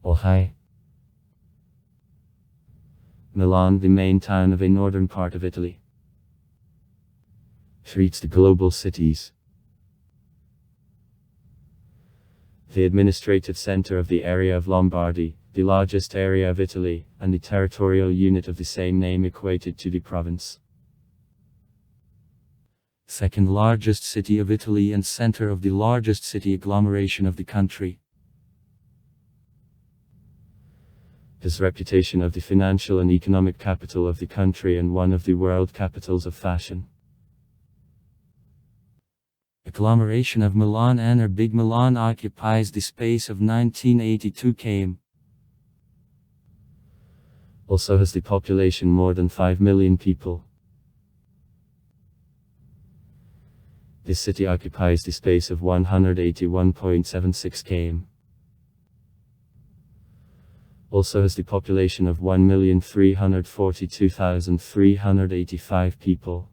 Oh hi. Milan, the main town of a northern part of Italy. Treats the global cities. The administrative center of the area of Lombardy, the largest area of Italy, and the territorial unit of the same name equated to the province. Second largest city of Italy and center of the largest city agglomeration of the country. His reputation of the financial and economic capital of the country and one of the world capitals of fashion. Agglomeration of Milan or Big Milan occupies the space of 1982 km. Also has the population more than 5 million people. This city occupies the space of 181.76 km. Also has the population of 1,342,385 people.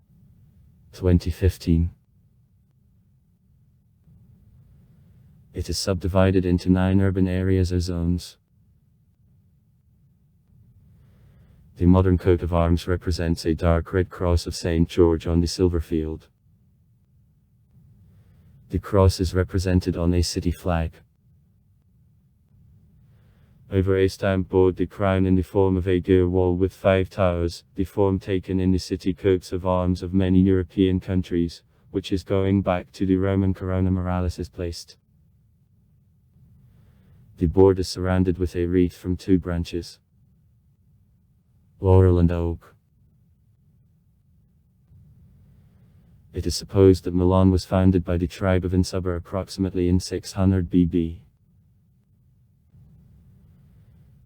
2015. It is subdivided into 9 urban areas or zones. The modern coat of arms represents a dark red cross of St. George on the silver field. The cross is represented on a city flag. Over a stamp bore the crown in the form of a gear wall with 5 towers, the form taken in the city coats of arms of many European countries, which is going back to the Roman corona moralis is placed. The board is surrounded with a wreath from 2 branches. Laurel and oak. It is supposed that Milan was founded by the tribe of Insubber approximately in 600 BB.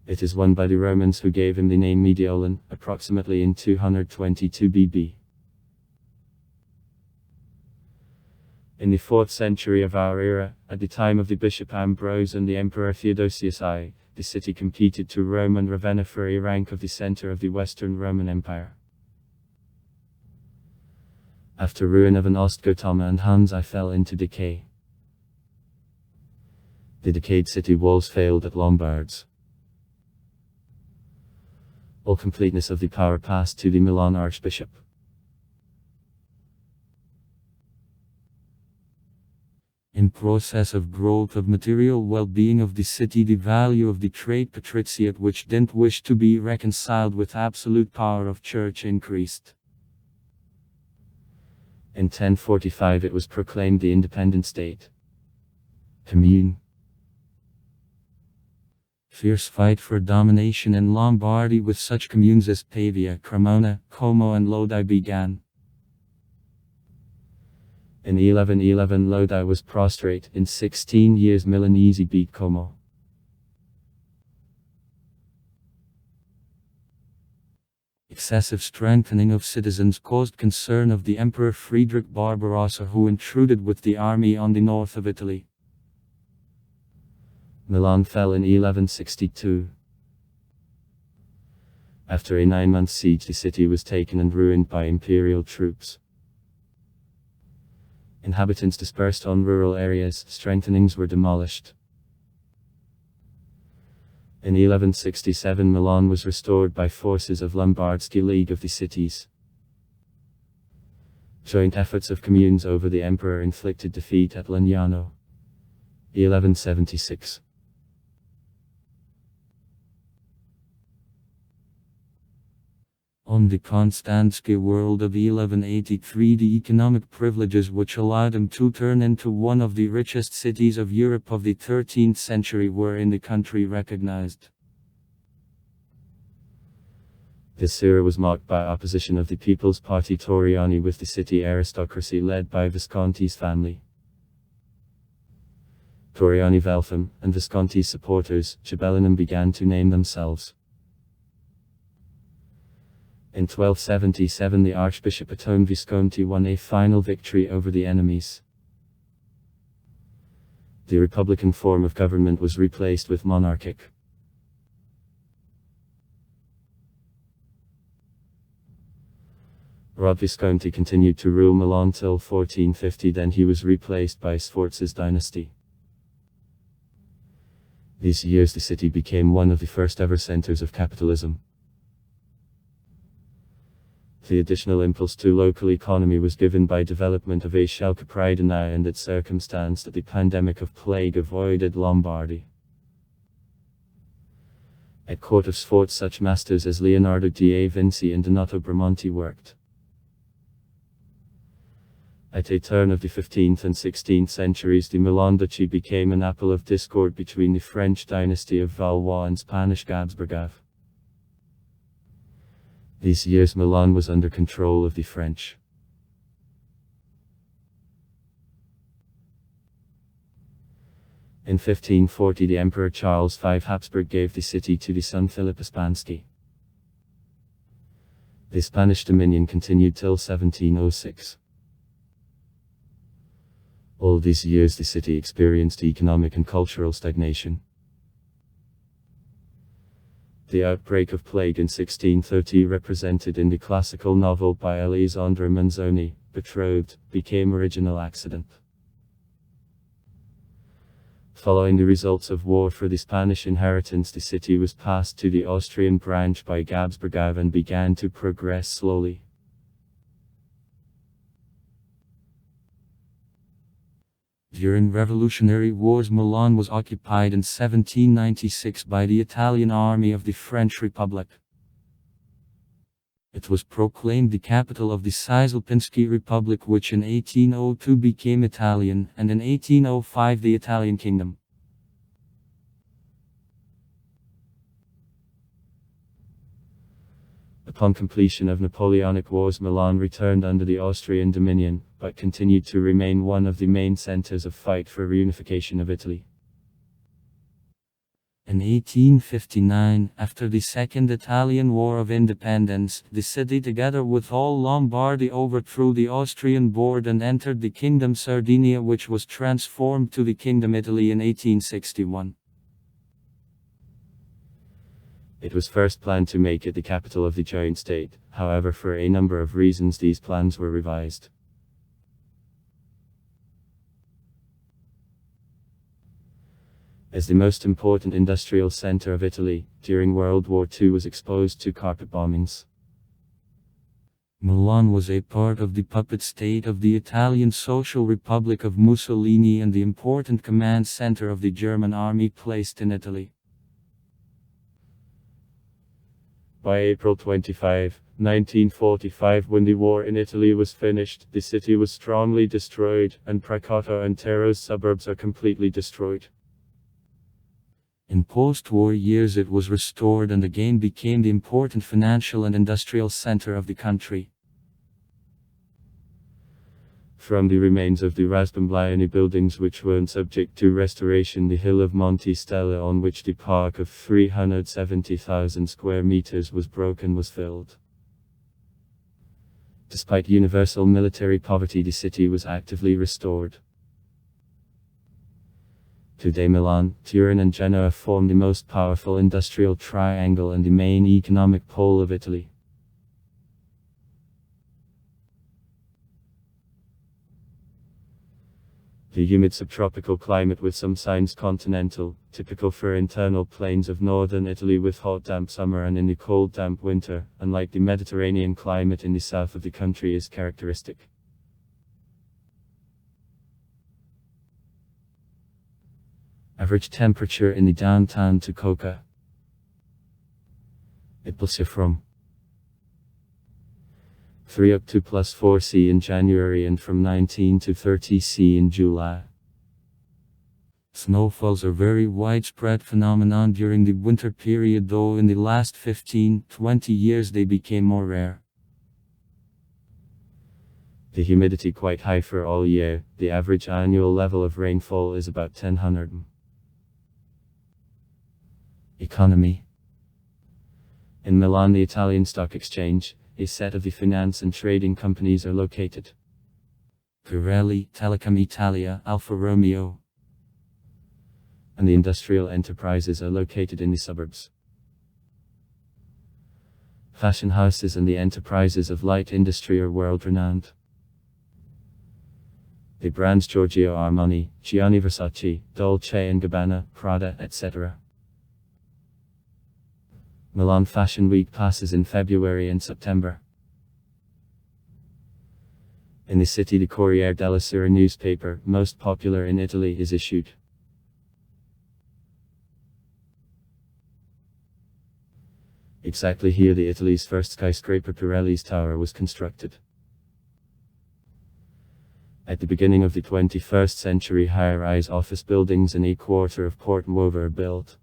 It is won by the Romans who gave him the name Mediolan, approximately in 222 BB. In the 4th century of our era, at the time of the Bishop Ambrose and the Emperor Theodosius I, the city competed to Rome and Ravenna for a rank of the center of the Western Roman Empire. After ruin of an Ostgotama and Huns I fell into decay. The decayed city walls failed at Lombards. All completeness of the power passed to the Milan Archbishop. In process of growth of material well-being of the city, the value of the trade patriciate which didn't wish to be reconciled with absolute power of church increased. In 1045 it was proclaimed the independent state. Commune. Fierce fight for domination in Lombardy with such communes as Pavia, Cremona, Como and Lodi began. In 1111 Lodi was prostrate, in 16 years Milanese beat Como. Excessive strengthening of citizens caused concern of the Emperor Friedrich Barbarossa, who intruded with the army on the north of Italy. Milan fell in 1162. After a 9-month siege the city was taken and ruined by imperial troops. Inhabitants dispersed on rural areas, strengthenings were demolished. In 1167 Milan was restored by forces of Lombardsky League of the Cities. Joint efforts of communes over the emperor inflicted defeat at Legnano. 1176. On the Konstantsky world of 1183 the economic privileges which allowed him to turn into one of the richest cities of Europe of the 13th century were in the country recognized. This era was marked by opposition of the People's Party Toriani with the city aristocracy led by Visconti's family. Toriani Velfam, and Visconti's supporters, Ghibellinum, began to name themselves. In 1277 the Archbishop Ottone Visconti won a final victory over the enemies. The republican form of government was replaced with monarchic. Rod Visconti continued to rule Milan till 1450, then he was replaced by Sforza's dynasty. These years the city became one of the first ever centers of capitalism. The additional impulse to local economy was given by development of a Scelca and its circumstance that the pandemic of plague avoided Lombardy. At court of sport such masters as Leonardo da Vinci and Donato Bramante worked. At a turn of the 15th and 16th centuries the Milan Duchy became an apple of discord between the French dynasty of Valois and Spanish Habsburg. These years Milan was under control of the French. In 1540 the Emperor Charles V Habsburg gave the city to the son Philip Hispanski. The Spanish dominion continued till 1706. All these years the city experienced economic and cultural stagnation. The outbreak of plague in 1630 represented in the classical novel by Alessandro Manzoni, Betrothed, became original accident. Following the results of war for the Spanish inheritance the city was passed to the Austrian branch by Habsburg and began to progress slowly. During revolutionary wars Milan was occupied in 1796 by the Italian army of the French Republic. It was proclaimed the capital of the Cisalpinski Republic, which in 1802 became Italian, and in 1805 the Italian Kingdom. Upon completion of Napoleonic Wars Milan returned under the Austrian dominion, but continued to remain one of the main centers of fight for reunification of Italy. In 1859, after the Second Italian War of Independence, the city together with all Lombardy overthrew the Austrian board and entered the Kingdom Sardinia, which was transformed to the Kingdom Italy in 1861. It was first planned to make it the capital of the joint state, however for a number of reasons these plans were revised. As the most important industrial center of Italy, during World War II was exposed to carpet bombings. Milan was a part of the puppet state of the Italian Social Republic of Mussolini and the important command center of the German army placed in Italy. By April 25, 1945, when the war in Italy was finished, the city was strongly destroyed, and Pracato and Tero's suburbs are completely destroyed. In post-war years it was restored and again became the important financial and industrial center of the country. From the remains of the Rasbambliani buildings which weren't subject to restoration, the hill of Monte Stella on which the park of 370,000 square meters was broken was filled. Despite universal military poverty the city was actively restored. Today Milan, Turin and Genoa form the most powerful industrial triangle and the main economic pole of Italy. The humid subtropical climate with some signs continental, typical for internal plains of northern Italy with hot damp summer and in the cold damp winter, unlike the Mediterranean climate in the south of the country, is characteristic. Average temperature in the downtown to Coca. It will shift from 3 up to +4 C in January and from 19 to 30 C in July. Snowfalls are very widespread phenomenon during the winter period, though in the last 15-20 years they became more rare. The humidity quite high for all year, the average annual level of rainfall is about 1000. Economy. In Milan the Italian Stock Exchange, a set of the finance and trading companies are located. Pirelli, Telecom Italia, Alfa Romeo. And the industrial enterprises are located in the suburbs. Fashion houses and the enterprises of light industry are world-renowned. The brands Giorgio Armani, Gianni Versace, Dolce & Gabbana, Prada, etc. Milan Fashion Week passes in February and September. In the city, the Corriere della Sera newspaper, most popular in Italy, is issued. Exactly here the Italy's first skyscraper, Pirelli's Tower, was constructed. At the beginning of the 21st century, high-rise office buildings in a quarter of Port Nuovo were built.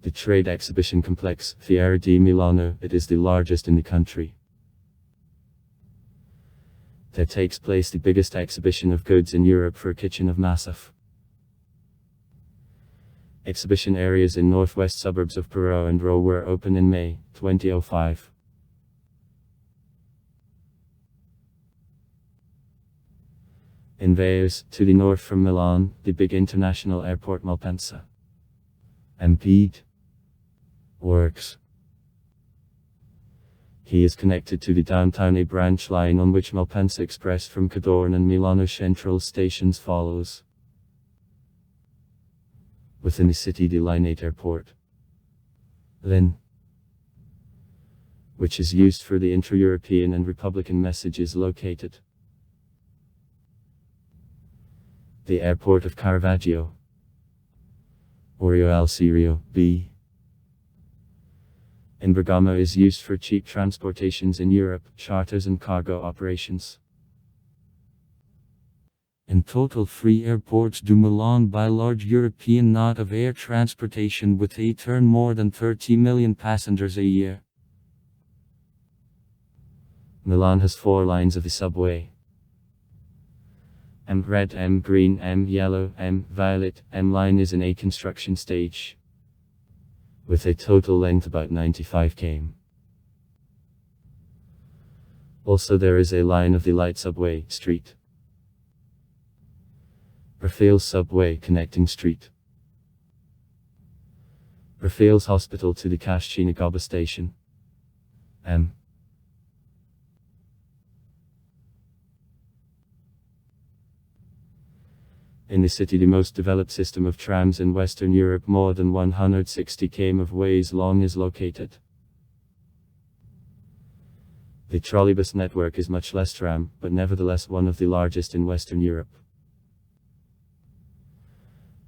The trade exhibition complex, Fiera di Milano, it is the largest in the country. There takes place the biggest exhibition of goods in Europe for a kitchen of massive. Exhibition areas in northwest suburbs of Pero and Rho were open in May 2005. In Veus, to the north from Milan, the big international airport Malpensa Impede works. He is connected to the downtown A branch line on which Malpensa Express from Cadorna and Milano Central stations follows. Within the city, the Line 8 airport, LIN, which is used for the intra-European and Republican messages, located. The airport of Caravaggio, Orio al Serio, B, in Bergamo is used for cheap transportations in Europe, charters and cargo operations. In total, 3 airports do Milan by large European knot of air transportation, with a turn more than 30 million passengers a year. Milan has 4 lines of the subway. M red, M green, M yellow, M violet. M line is in a construction stage, with a total length about 95 km. Also there is a line of the light subway, street. Rafale's subway connecting street. Rafale's hospital to the Cascina Gobba station. M. In the city, the most developed system of trams in Western Europe, more than 160 km of ways long, is located. The trolleybus network is much less tram, but nevertheless one of the largest in Western Europe.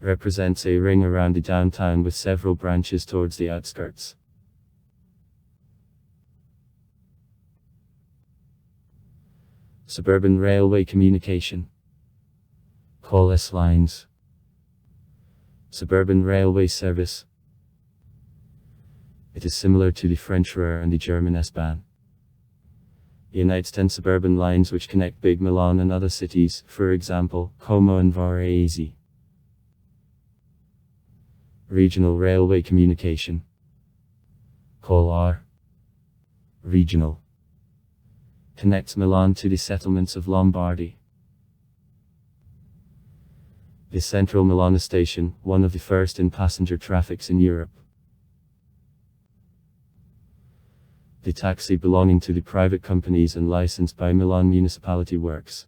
Represents a ring around the downtown with several branches towards the outskirts. Suburban railway communication. Call S lines. Suburban railway service. It is similar to the French RER and the German S-Bahn. It unites 10 suburban lines which connect Big Milan and other cities, for example, Como and Varese. Regional railway communication. Call R. Regional. Connects Milan to the settlements of Lombardy. The Central Milan station, one of the first in passenger traffics in Europe. The taxi belonging to the private companies and licensed by Milan Municipality Works.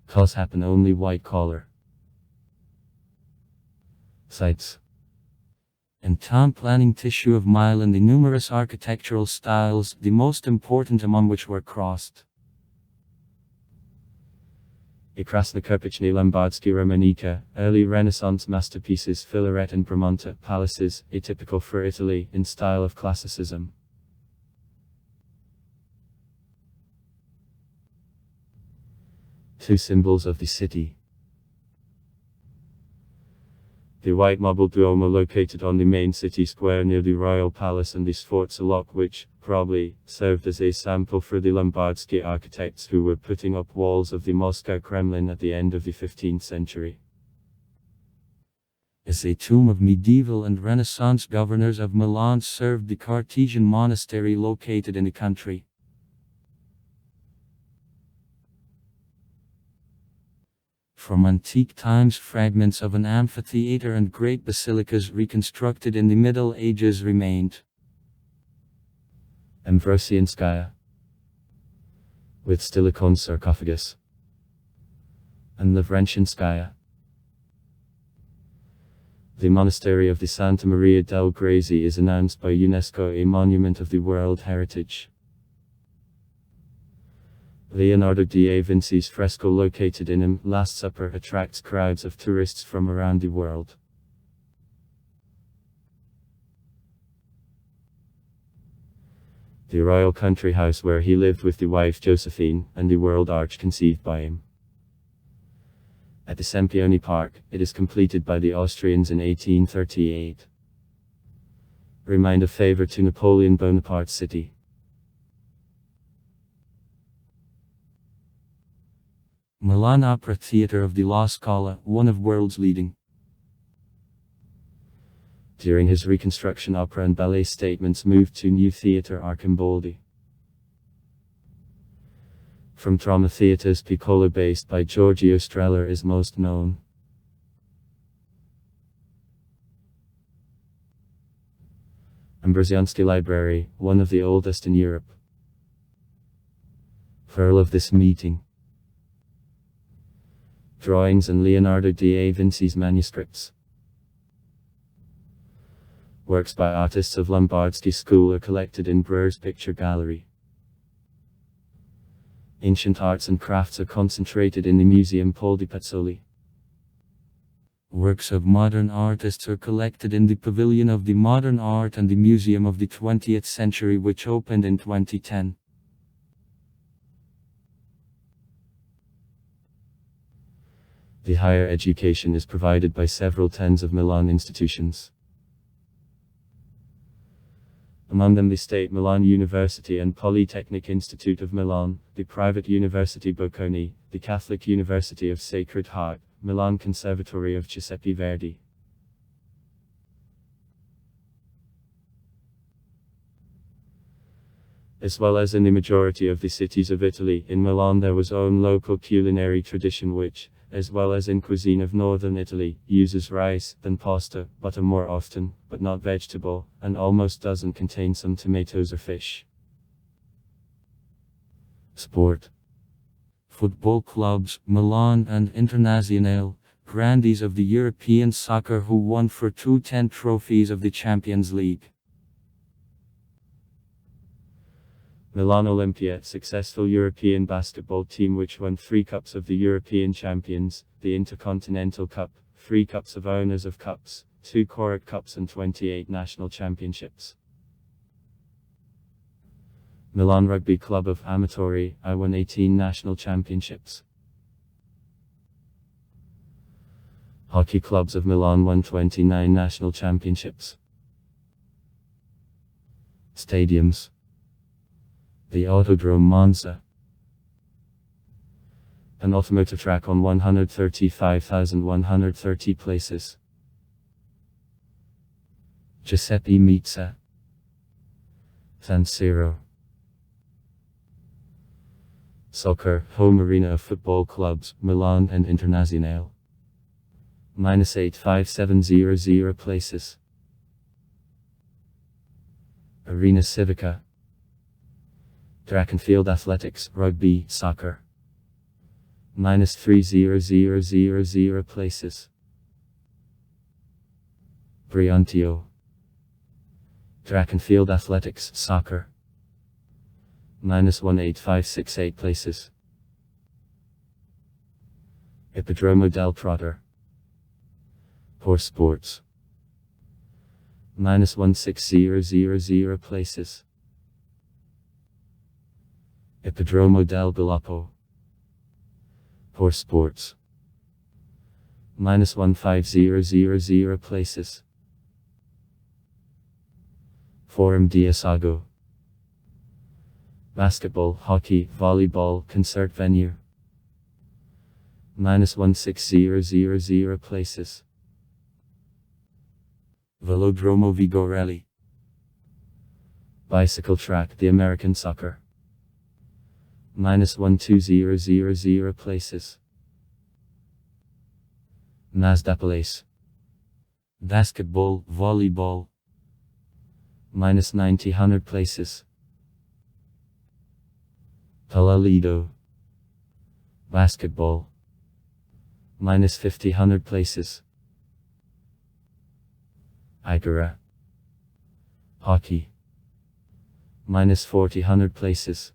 Cause happen only white collar. Sites. In town planning tissue of Milan, the numerous architectural styles, the most important among which were crossed. I Krasnokirpichny Lombardsky Romanica, early Renaissance masterpieces, Filaret and Bramante palaces, atypical for Italy, in style of classicism. Two symbols of the city. The white marble Duomo located on the main city square near the Royal Palace, and the Sforza Lock, which, probably, served as a sample for the Lombardsky architects who were putting up walls of the Moscow Kremlin at the end of the 15th century. Is a tomb of medieval and Renaissance governors of Milan, served the Cartesian monastery located in the country. From antique times, fragments of an amphitheater and great basilicas reconstructed in the Middle Ages remained. Ambrosianskaya, with Stilicon sarcophagus, and Lavrentianskaya, The monastery of the Santa Maria del Grazie is announced by UNESCO a Monument of the World Heritage. Leonardo da Vinci's fresco located in Last Supper attracts crowds of tourists from around the world. The royal country house where he lived with the wife Josephine, and the world arch conceived by him. At the Sempione Park, it is completed by the Austrians in 1838. Remind a favor to Napoleon Bonaparte's city. Milan Opera Theatre of the La Scala, one of world's leading. During his reconstruction, opera and ballet statements moved to new theatre Arcimboldi. From Drama Theatres, Piccolo based by Giorgio Strehler is most known. Ambrosiansky Library, one of the oldest in Europe. Pearl of this meeting. Drawings and Leonardo da Vinci's manuscripts. Works by artists of Lombardsky School are collected in Breuer's Picture Gallery. Ancient arts and crafts are concentrated in the Museum Paul di Pezzoli. Works of modern artists are collected in the Pavilion of the Modern Art and the Museum of the 20th Century, which opened in 2010. The higher education is provided by several tens of Milan institutions. Among them the State Milan University and Polytechnic Institute of Milan, the private University Bocconi, the Catholic University of Sacred Heart, Milan Conservatory of Giuseppe Verdi. As well as in the majority of the cities of Italy, in Milan there was own local culinary tradition which, as well as in cuisine of northern Italy, uses rice, then pasta, butter more often, but not vegetable, and almost doesn't contain some tomatoes or fish. Sport. Football clubs, Milan and Internazionale, grandees of the European soccer who won for 210 trophies of the Champions League. Milan Olympia, successful European basketball team which won 3 Cups of the European Champions, the Intercontinental Cup, 3 Cups of Owners of Cups, 2 Korok Cups and 28 national championships. Milan Rugby Club of Amatori, I won 18 national championships. Hockey clubs of Milan won 29 national championships. Stadiums. The Autodrome Monza. An automotive track on 135,130 places. Giuseppe Meazza. San Siro. Soccer, home arena of football clubs, Milan and Internazionale. -85700 places. Arena Civica. Track and field athletics, rugby, soccer. -30000 places. Briantio. Track and field athletics, soccer. -18568 places. Ippodromo del Prater. Horse sports. -16000 places. Ippodromo del Galoppo. Horse sports. -15000 places. Forum di Asago. Basketball, hockey, volleyball, concert venue. -16000 places. Velodromo Vigorelli. Bicycle track, the American soccer. -12000 places. Mazda Palace. Basketball, volleyball. -9000 places. Palalido. Basketball. -5000 places. Agora. Hockey. -40 100 places.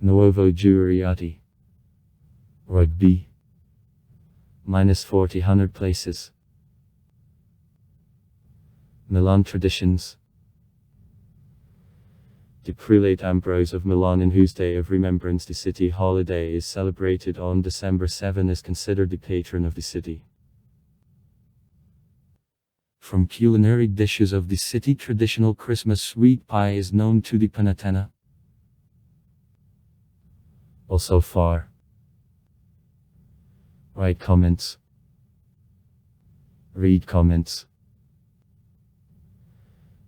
Nuovo Giuriati. Rugby. -40 100 places. Milan traditions. The prelate Ambrose of Milan, in whose day of remembrance the city holiday is celebrated on December 7, is considered the patron of the city. From culinary dishes of the city, traditional Christmas sweet pie is known to the panettone. Also far. Write comments. Read comments.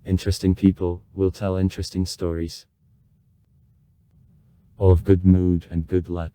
Interesting people will tell interesting stories. All of good mood and good luck.